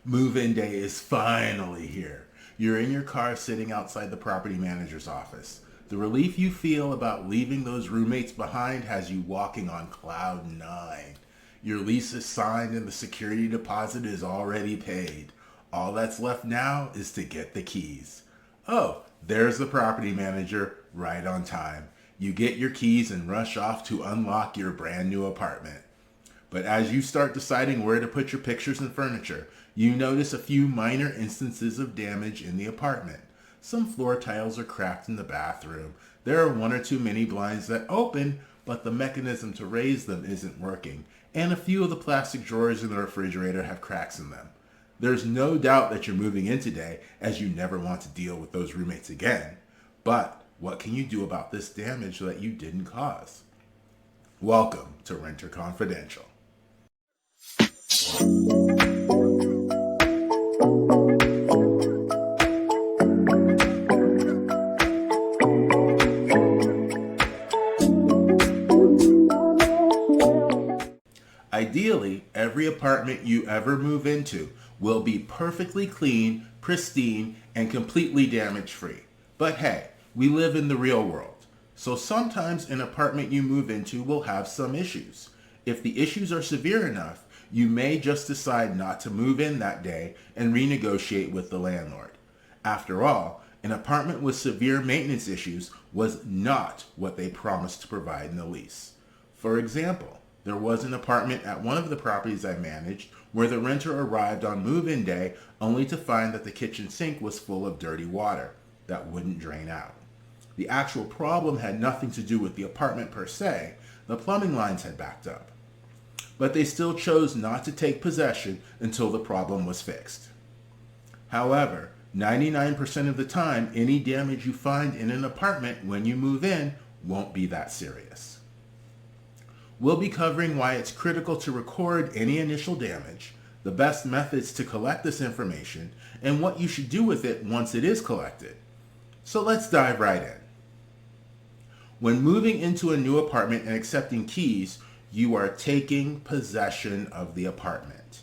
Move-in day is finally here. You're in your car sitting outside the property manager's office. The relief you feel about leaving those roommates behind has you walking on cloud nine. Your lease is signed and the security deposit is already paid. All that's left now is to get the keys. Oh, there's the property manager, right on time. You get your keys and rush off to unlock your brand new apartment. But as you start deciding where to put your pictures and furniture, you notice a few minor instances of damage in the apartment. Some floor tiles are cracked in the bathroom. There are one or two mini blinds that open, but the mechanism to raise them isn't working. And a few of the plastic drawers in the refrigerator have cracks in them. There's no doubt that you're moving in today, as you never want to deal with those roommates again. But what can you do about this damage that you didn't cause? Welcome to Renter Confidential. Ideally, every apartment you ever move into will be perfectly clean, pristine, and completely damage-free. But hey, we live in the real world. So sometimes an apartment you move into will have some issues. If the issues are severe enough, you may just decide not to move in that day and renegotiate with the landlord. After all, an apartment with severe maintenance issues was not what they promised to provide in the lease. For example, there was an apartment at one of the properties I managed where the renter arrived on move-in day only to find that the kitchen sink was full of dirty water that wouldn't drain out. The actual problem had nothing to do with the apartment per se. The plumbing lines had backed up. But they still chose not to take possession until the problem was fixed. However, 99% of the time, any damage you find in an apartment when you move in won't be that serious. We'll be covering why it's critical to record any initial damage, the best methods to collect this information, and what you should do with it once it is collected. So let's dive right in. When moving into a new apartment and accepting keys, you are taking possession of the apartment.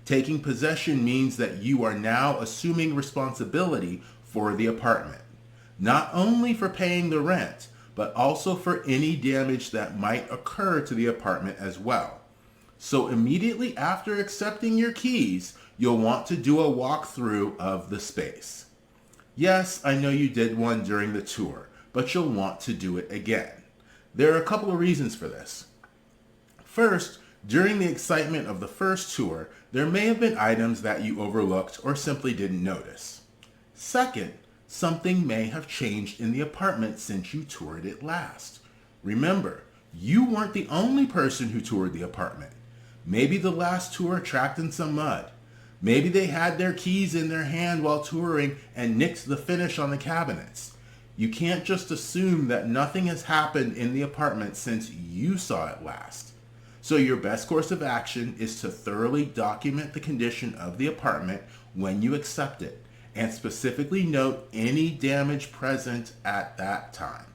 Taking possession means that you are now assuming responsibility for the apartment, not only for paying the rent, but also for any damage that might occur to the apartment as well. So immediately after accepting your keys, you'll want to do a walkthrough of the space. Yes, I know you did one during the tour, but you'll want to do it again. There are a couple of reasons for this. First, during the excitement of the first tour, there may have been items that you overlooked or simply didn't notice. Second, something may have changed in the apartment since you toured it last. Remember, you weren't the only person who toured the apartment. Maybe the last tour tracked in some mud. Maybe they had their keys in their hand while touring and nicked the finish on the cabinets. You can't just assume that nothing has happened in the apartment since you saw it last. So your best course of action is to thoroughly document the condition of the apartment when you accept it, and specifically note any damage present at that time.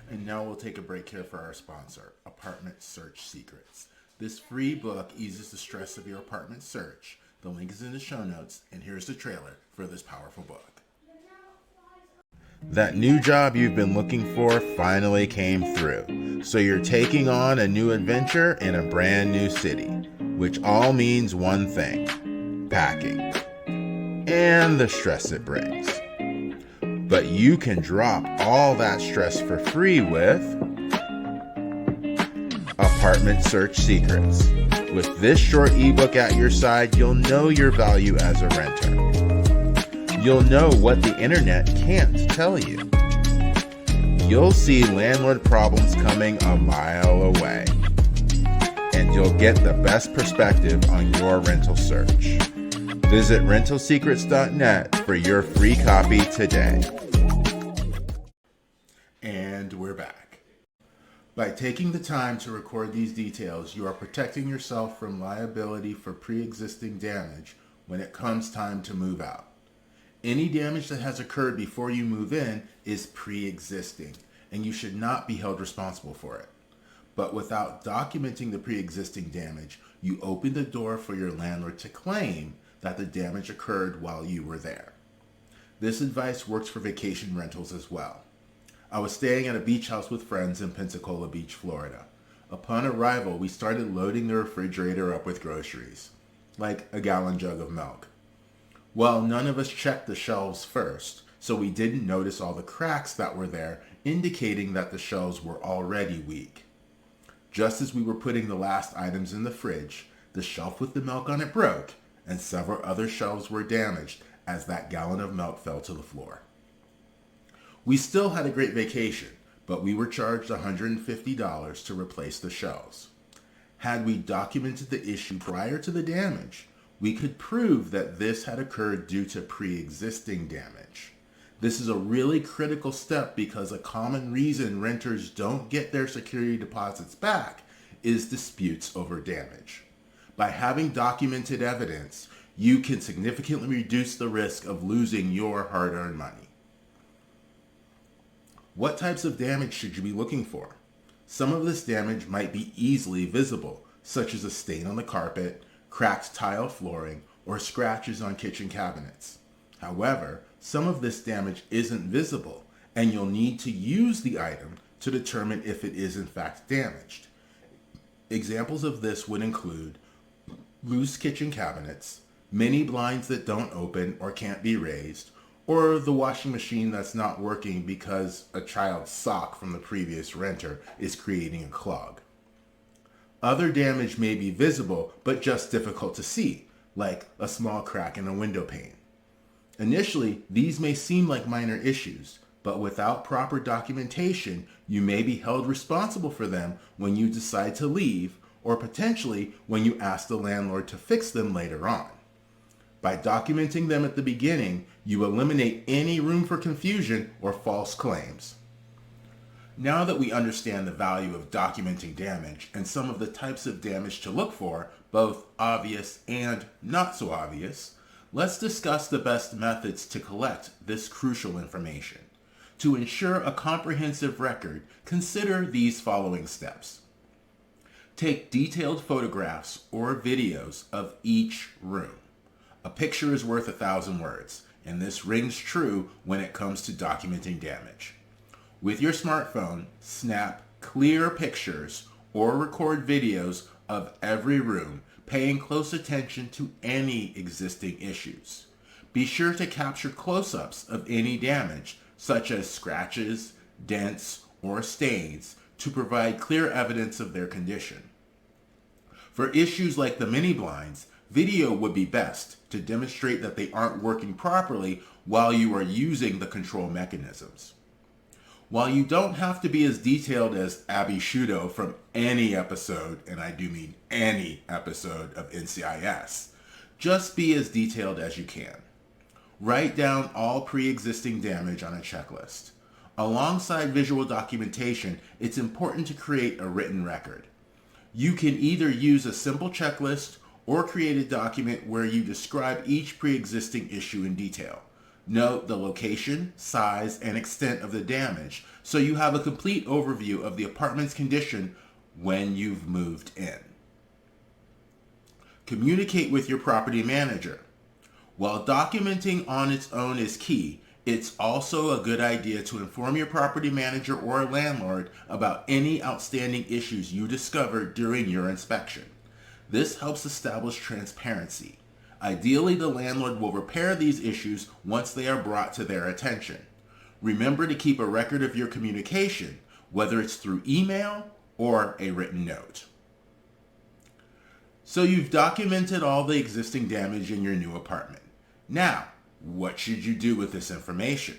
And now we'll take a break here for our sponsor, Apartment Search Secrets. This free book eases the stress of your apartment search. The link is in the show notes, and here's the trailer for this powerful book. That new job you've been looking for finally came through. So you're taking on a new adventure in a brand new city, which all means one thing: packing. And the stress it brings. But you can drop all that stress for free with Apartment Search Secrets. With this short ebook at your side, you'll know your value as a renter. You'll know what the internet can't tell you. You'll see landlord problems coming a mile away. And you'll get the best perspective on your rental search. Visit rentalsecrets.net for your free copy today. And we're back. By taking the time to record these details, you are protecting yourself from liability for pre-existing damage when it comes time to move out. Any damage that has occurred before you move in is pre-existing, and you should not be held responsible for it. But without documenting the pre-existing damage, you open the door for your landlord to claim that the damage occurred while you were there. This advice works for vacation rentals as well. I was staying at a beach house with friends in Pensacola Beach, Florida. Upon arrival, we started loading the refrigerator up with groceries, like a gallon jug of milk. Well, none of us checked the shelves first, so we didn't notice all the cracks that were there, indicating that the shelves were already weak. Just as we were putting the last items in the fridge, the shelf with the milk on it broke, and several other shelves were damaged as that gallon of milk fell to the floor. We still had a great vacation, but we were charged $150 to replace the shelves. Had we documented the issue prior to the damage, we could prove that this had occurred due to pre-existing damage. This is a really critical step because a common reason renters don't get their security deposits back is disputes over damage. By having documented evidence, you can significantly reduce the risk of losing your hard-earned money. What types of damage should you be looking for? Some of this damage might be easily visible, such as a stain on the carpet, cracked tile flooring, or scratches on kitchen cabinets. However, some of this damage isn't visible, and you'll need to use the item to determine if it is in fact damaged. Examples of this would include loose kitchen cabinets, mini blinds that don't open or can't be raised, or the washing machine that's not working because a child's sock from the previous renter is creating a clog. Other damage may be visible but just difficult to see, like a small crack in a window pane. Initially, these may seem like minor issues, but without proper documentation, you may be held responsible for them when you decide to leave, or potentially when you ask the landlord to fix them later on. By documenting them at the beginning, you eliminate any room for confusion or false claims. Now that we understand the value of documenting damage and some of the types of damage to look for, both obvious and not so obvious, let's discuss the best methods to collect this crucial information. To ensure a comprehensive record, consider these following steps. Take detailed photographs or videos of each room. A picture is worth 1,000 words, and this rings true when it comes to documenting damage. With your smartphone, snap clear pictures or record videos of every room, paying close attention to any existing issues. Be sure to capture close-ups of any damage, such as scratches, dents, or stains, to provide clear evidence of their condition. For issues like the mini blinds, video would be best to demonstrate that they aren't working properly while you are using the control mechanisms. While you don't have to be as detailed as Abby Shudo from any episode, and I do mean any episode of NCIS, just be as detailed as you can. Write down all pre-existing damage on a checklist. Alongside visual documentation, it's important to create a written record. You can either use a simple checklist or create a document where you describe each pre-existing issue in detail. Note the location, size, and extent of the damage so you have a complete overview of the apartment's condition when you've moved in. Communicate with your property manager. While documenting on its own is key, it's also a good idea to inform your property manager or landlord about any outstanding issues you discover during your inspection. This helps establish transparency. Ideally, the landlord will repair these issues once they are brought to their attention. Remember to keep a record of your communication, whether it's through email or a written note. So you've documented all the existing damage in your new apartment. Now, what should you do with this information?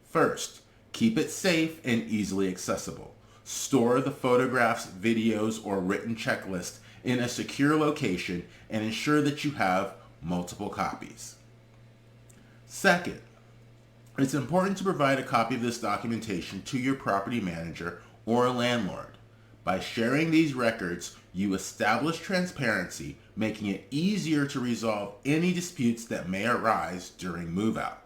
First, keep it safe and easily accessible. Store the photographs, videos, or written checklist in a secure location and ensure that you have multiple copies. Second, it's important to provide a copy of this documentation to your property manager or landlord. By sharing these records, you establish transparency, making it easier to resolve any disputes that may arise during move-out.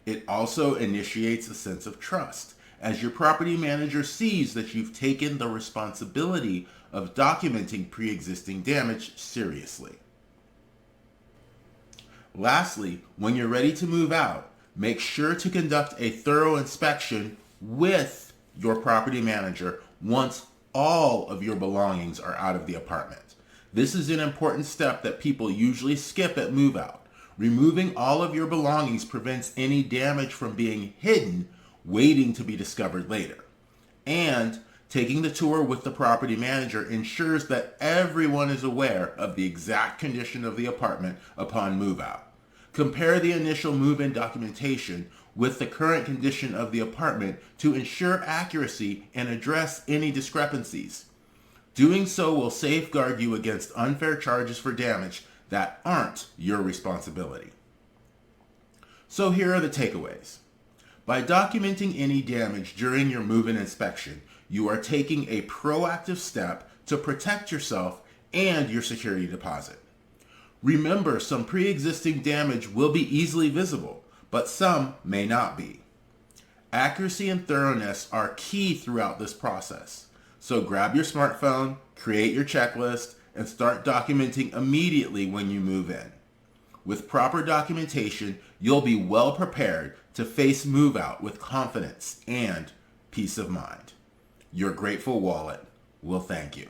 It also initiates a sense of trust, as your property manager sees that you've taken the responsibility of documenting pre-existing damage seriously. Lastly, when you're ready to move out, make sure to conduct a thorough inspection with your property manager once all of your belongings are out of the apartment. This is an important step that people usually skip at move out. Removing all of your belongings prevents any damage from being hidden, waiting to be discovered later. And taking the tour with the property manager ensures that everyone is aware of the exact condition of the apartment upon move out. Compare the initial move-in documentation with the current condition of the apartment to ensure accuracy and address any discrepancies. Doing so will safeguard you against unfair charges for damage that aren't your responsibility. So here are the takeaways. By documenting any damage during your move-in inspection, you are taking a proactive step to protect yourself and your security deposit. Remember, some pre-existing damage will be easily visible, but some may not be. Accuracy and thoroughness are key throughout this process. So grab your smartphone, create your checklist, and start documenting immediately when you move in. With proper documentation, you'll be well prepared to face move out with confidence and peace of mind. Your grateful wallet will thank you.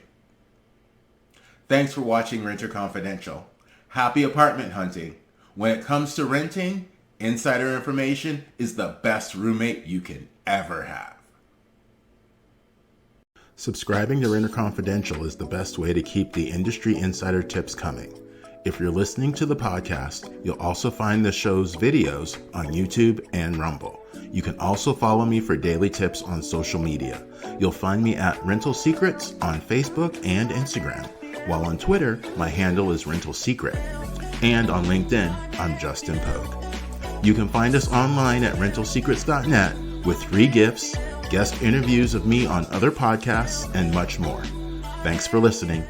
Thanks for watching Renter Confidential. Happy apartment hunting. When it comes to renting, insider information is the best roommate you can ever have. Subscribing to Renter Confidential is the best way to keep the industry insider tips coming. If you're listening to the podcast, you'll also find the show's videos on YouTube and Rumble. You can also follow me for daily tips on social media. You'll find me at Rental Secrets on Facebook and Instagram, while on Twitter, my handle is Rental Secret. And on LinkedIn, I'm Justin Pogue. You can find us online at rentalsecrets.net with free gifts, guest interviews of me on other podcasts, and much more. Thanks for listening.